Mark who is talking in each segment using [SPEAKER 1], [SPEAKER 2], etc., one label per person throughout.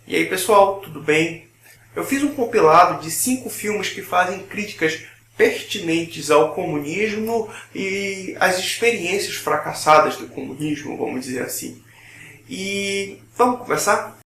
[SPEAKER 1] E aí pessoal, tudo bem? Eu fiz um compilado de 5 filmes que fazem críticas pertinentes ao comunismo e às experiências fracassadas do comunismo, vamos dizer assim. E vamos conversar?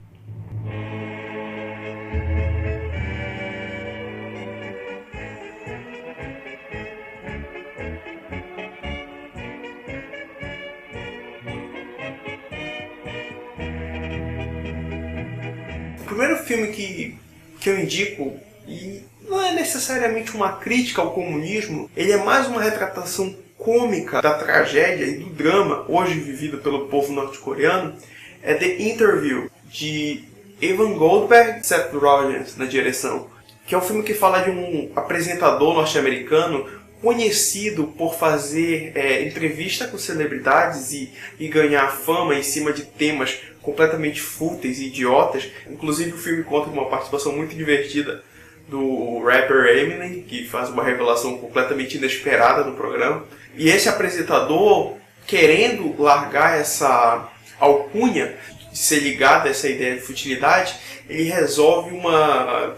[SPEAKER 1] O primeiro filme que eu indico, e não é necessariamente uma crítica ao comunismo, ele é mais uma retratação cômica da tragédia e do drama hoje vivido pelo povo norte-coreano, é The Interview, de Evan Goldberg e Seth Rogen na direção, que é um filme que fala de um apresentador norte-americano conhecido por fazer entrevista com celebridades e ganhar fama em cima de temas completamente fúteis e idiotas. Inclusive o filme conta com uma participação muito divertida do rapper Eminem, que faz uma revelação completamente inesperada no programa. E esse apresentador, querendo largar essa alcunha de ser ligado a essa ideia de futilidade, ele resolve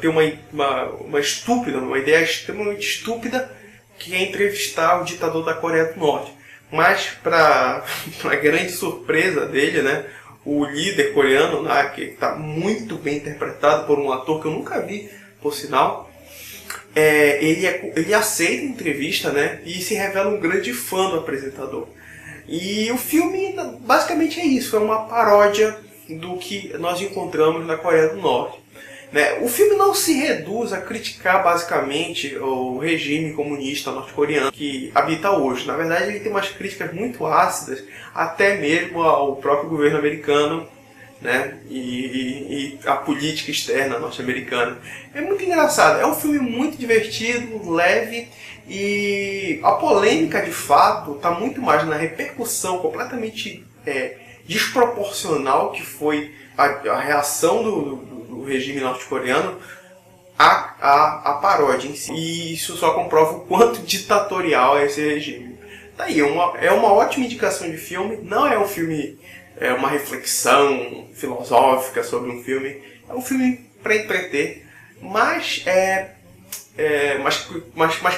[SPEAKER 1] ter uma ideia extremamente estúpida, que é entrevistar o ditador da Coreia do Norte. Mas, para a grande surpresa dele, né, o líder coreano, né, que está muito bem interpretado por um ator que eu nunca vi, por sinal, ele aceita a entrevista, né, e se revela um grande fã do apresentador. E o filme basicamente é isso, é uma paródia do que nós encontramos na Coreia do Norte. O filme não se reduz a criticar basicamente o regime comunista norte-coreano que habita hoje. Na verdade, ele tem umas críticas muito ácidas, até mesmo ao próprio governo americano, né? E a política externa norte-americana. É muito engraçado, é um filme muito divertido, leve, e a polêmica de fato está muito mais na repercussão completamente desproporcional que foi a reação do regime norte-coreano a paródia em si. E isso só comprova o quanto ditatorial é esse regime. Tá aí, é uma ótima indicação de filme. Não é um filme, uma reflexão filosófica sobre um filme. É um filme para entreter, mas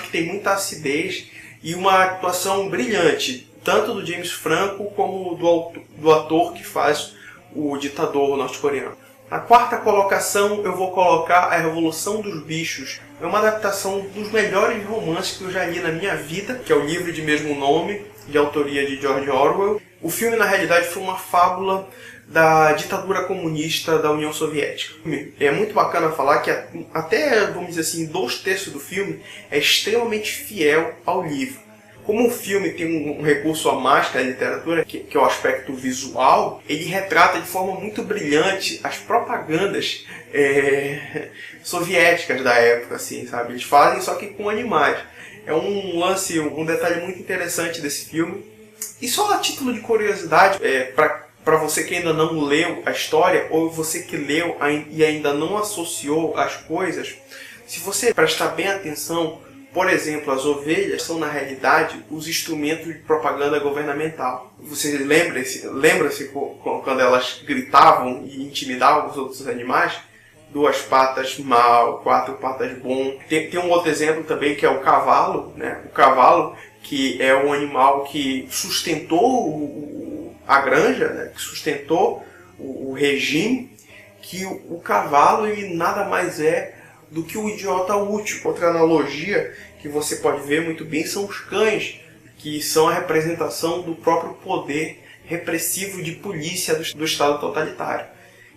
[SPEAKER 1] que tem muita acidez e uma atuação brilhante, tanto do James Franco como do ator que faz o ditador norte-coreano. Na quarta colocação eu vou colocar A Revolução dos Bichos. É uma adaptação dos melhores romances que eu já li na minha vida, que é o livro de mesmo nome, de autoria de George Orwell. O filme, na realidade, foi uma fábula da ditadura comunista da União Soviética. É muito bacana falar que até, vamos dizer assim, 2/3 do filme é extremamente fiel ao livro. Como o filme tem um recurso a mais que a literatura, que é o aspecto visual, ele retrata de forma muito brilhante as propagandas soviéticas da época, assim, sabe? Eles fazem só que com animais. É um detalhe muito interessante desse filme. E só a título de curiosidade, para você que ainda não leu a história, ou você que leu e ainda não associou as coisas, se você prestar bem atenção, por exemplo, as ovelhas são, na realidade, os instrumentos de propaganda governamental. Você lembra-se quando elas gritavam e intimidavam os outros animais? 2 patas mal, 4 patas bom. Tem um outro exemplo também, que é o cavalo, né? O cavalo, que é um animal que sustentou a granja, né? Que sustentou o regime, que o cavalo ele nada mais é do que o idiota útil. Outra analogia que você pode ver muito bem são os cães, que são a representação do próprio poder repressivo de polícia do Estado totalitário.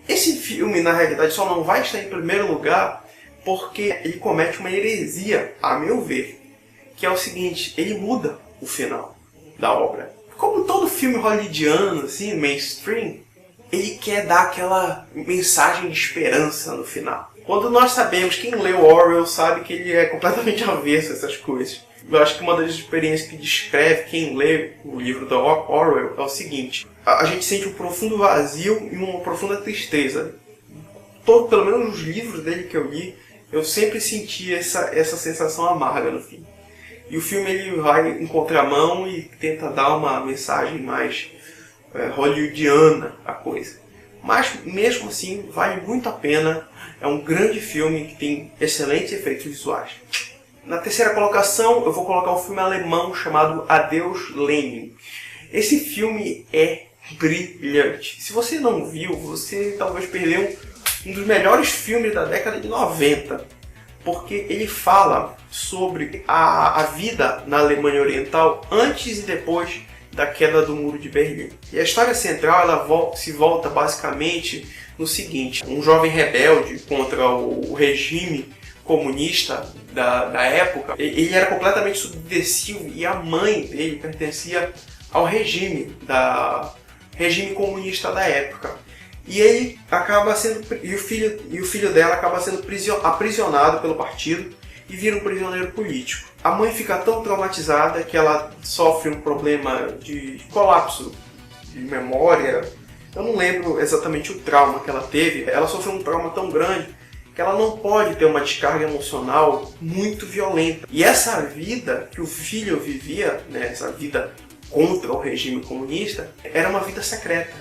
[SPEAKER 1] Esse filme, na realidade, só não vai estar em primeiro lugar porque ele comete uma heresia, a meu ver, que é o seguinte: ele muda o final da obra. Como todo filme hollywoodiano, assim, mainstream, ele quer dar aquela mensagem de esperança no final. Quando nós sabemos, quem leu Orwell sabe que ele é completamente avesso a essas coisas. Eu acho que uma das experiências que descreve quem lê o livro do Orwell é o seguinte: a gente sente um profundo vazio e uma profunda tristeza. Pelo menos nos livros dele que eu li, eu sempre senti essa sensação amarga no fim. E o filme ele vai em contramão e tenta dar uma mensagem mais hollywoodiana à coisa. mas mesmo assim vale muito a pena. É um grande filme que tem excelentes efeitos visuais. Na terceira colocação eu vou colocar um filme alemão chamado Adeus Lenin. Esse filme é brilhante. Se você não viu, você talvez perdeu um dos melhores filmes da década de 90, porque ele fala sobre a vida na Alemanha Oriental antes e depois da queda do Muro de Berlim. E a história central ela se volta basicamente no seguinte: um jovem rebelde contra o regime comunista da época, ele era completamente subversivo e a mãe dele pertencia ao regime comunista da época. E ele acaba sendo o filho dela acaba sendo aprisionado pelo partido e vira um prisioneiro político. A mãe fica tão traumatizada que ela sofre um problema de colapso de memória. Eu não lembro exatamente o trauma que ela teve. Ela sofreu um trauma tão grande que ela não pode ter uma descarga emocional muito violenta. E essa vida que o filho vivia, né, essa vida contra o regime comunista, era uma vida secreta.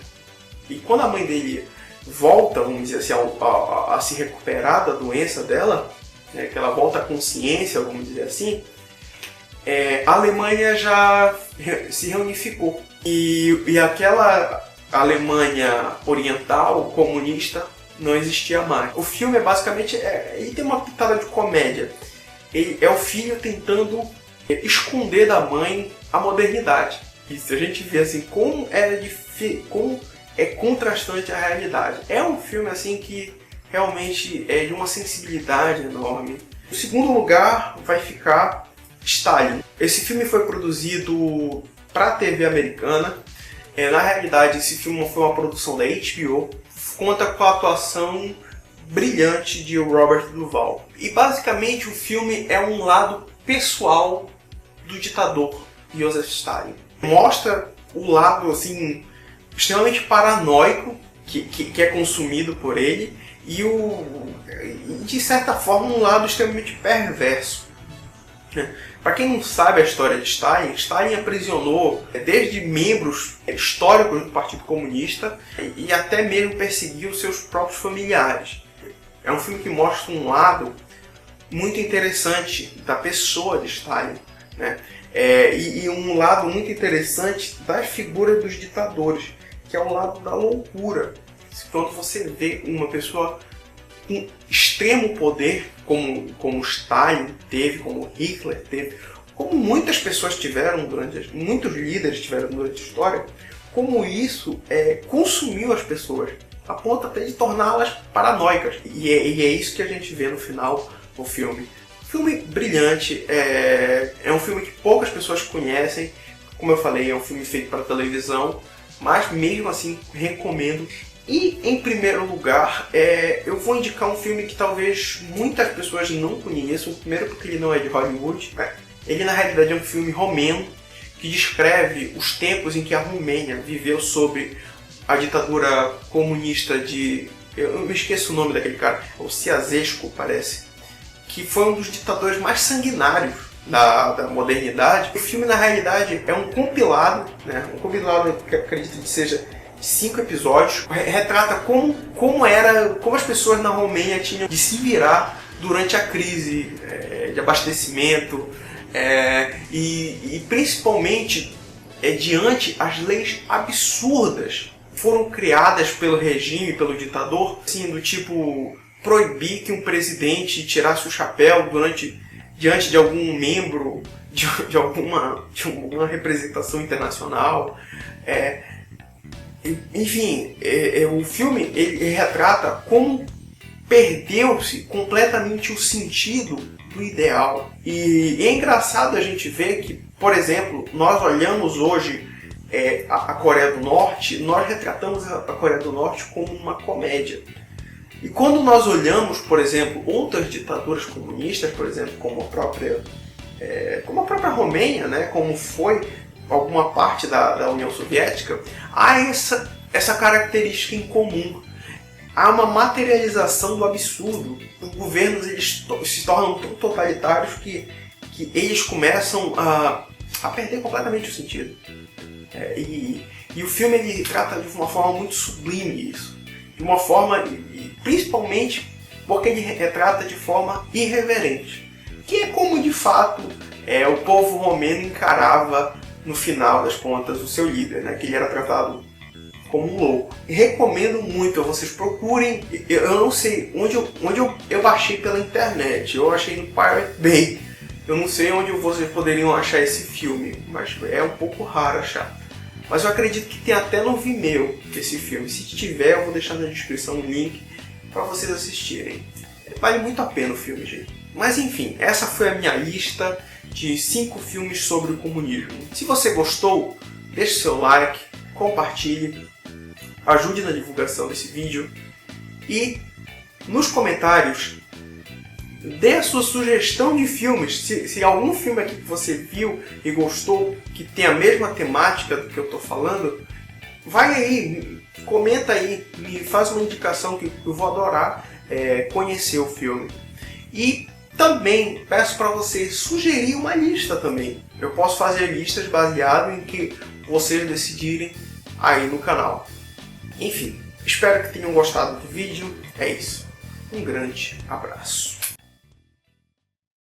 [SPEAKER 1] E quando a mãe dele volta, vamos dizer assim, a se recuperar da doença dela, né, que ela volta à consciência, vamos dizer assim, a Alemanha já se reunificou. E aquela Alemanha oriental, comunista, não existia mais. O filme é basicamente, ele tem uma pitada de comédia. É o filho tentando esconder da mãe a modernidade. E se a gente vê assim como é contrastante a realidade. É um filme assim que realmente é de uma sensibilidade enorme. No segundo lugar vai ficar Stalin. Esse filme foi produzido para a TV americana. Na realidade, esse filme foi uma produção da HBO. Conta com a atuação brilhante de Robert Duvall. E basicamente o filme é um lado pessoal do ditador Joseph Stalin. Mostra o lado assim extremamente paranoico que é consumido por ele e de certa forma um lado extremamente perverso. Para quem não sabe a história de Stalin, Stalin aprisionou desde membros históricos do Partido Comunista e até mesmo perseguiu seus próprios familiares. É um filme que mostra um lado muito interessante da pessoa de Stalin, né? E um lado muito interessante da figura dos ditadores, que é o lado da loucura. Quando você vê uma pessoa com extremo poder, como Stalin teve, como Hitler teve, como muitas pessoas tiveram muitos líderes tiveram durante a história, como isso consumiu as pessoas, a ponto até de torná-las paranoicas. E é isso que a gente vê no final do filme. Filme brilhante, é um filme que poucas pessoas conhecem. Como eu falei, é um filme feito para televisão, mas mesmo assim recomendo. E em primeiro lugar, eu vou indicar um filme que talvez muitas pessoas não conheçam. Primeiro porque ele não é de Hollywood. Ele na realidade é um filme romeno que descreve os tempos em que a Romênia viveu sob a ditadura comunista de... Eu me esqueço o nome daquele cara, o Ceausescu parece, que foi um dos ditadores mais sanguinários da modernidade. O filme na realidade é um compilado, né? Um compilado que acredito que seja 5 episódios, retrata como as pessoas na Romênia tinham de se virar durante a crise de abastecimento e principalmente diante as leis absurdas foram criadas pelo regime, pelo ditador, assim, do tipo proibir que um presidente tirasse o chapéu diante de algum membro de alguma representação internacional. Enfim, o filme ele retrata como perdeu-se completamente o sentido do ideal. E é engraçado a gente ver que, por exemplo, nós olhamos hoje a Coreia do Norte, nós retratamos a Coreia do Norte como uma comédia. E quando nós olhamos, por exemplo, outras ditaduras comunistas, por exemplo, como a própria Romênia, né, como foi alguma parte da União Soviética, há essa característica em comum. Há uma materialização do absurdo. Os governos eles se tornam tão totalitários que eles começam a perder completamente o sentido. E o filme ele trata de uma forma muito sublime isso. de uma forma, e principalmente porque ele retrata de forma irreverente, que é como de fato o povo romeno encarava no final das contas o seu líder, né? Que ele era tratado como um louco. E recomendo muito, vocês procurem. Eu não sei onde eu baixei pela internet, eu achei no Pirate Bay. Eu não sei onde vocês poderiam achar esse filme, mas é um pouco raro achar. Mas eu acredito que tem até no Vimeo esse filme. Se tiver, eu vou deixar na descrição o link para vocês assistirem. Vale muito a pena o filme, gente. Mas enfim, essa foi a minha lista de 5 filmes sobre o comunismo. Se você gostou, deixe seu like, compartilhe, ajude na divulgação desse vídeo e nos comentários dê a sua sugestão de filmes. Se algum filme aqui que você viu e gostou, que tem a mesma temática do que eu estou falando, vai aí, comenta aí, me faz uma indicação que eu vou adorar conhecer o filme. E também peço para você sugerir uma lista também. Eu posso fazer listas baseado em que vocês decidirem aí no canal. Enfim, espero que tenham gostado do vídeo. É isso. Um grande abraço.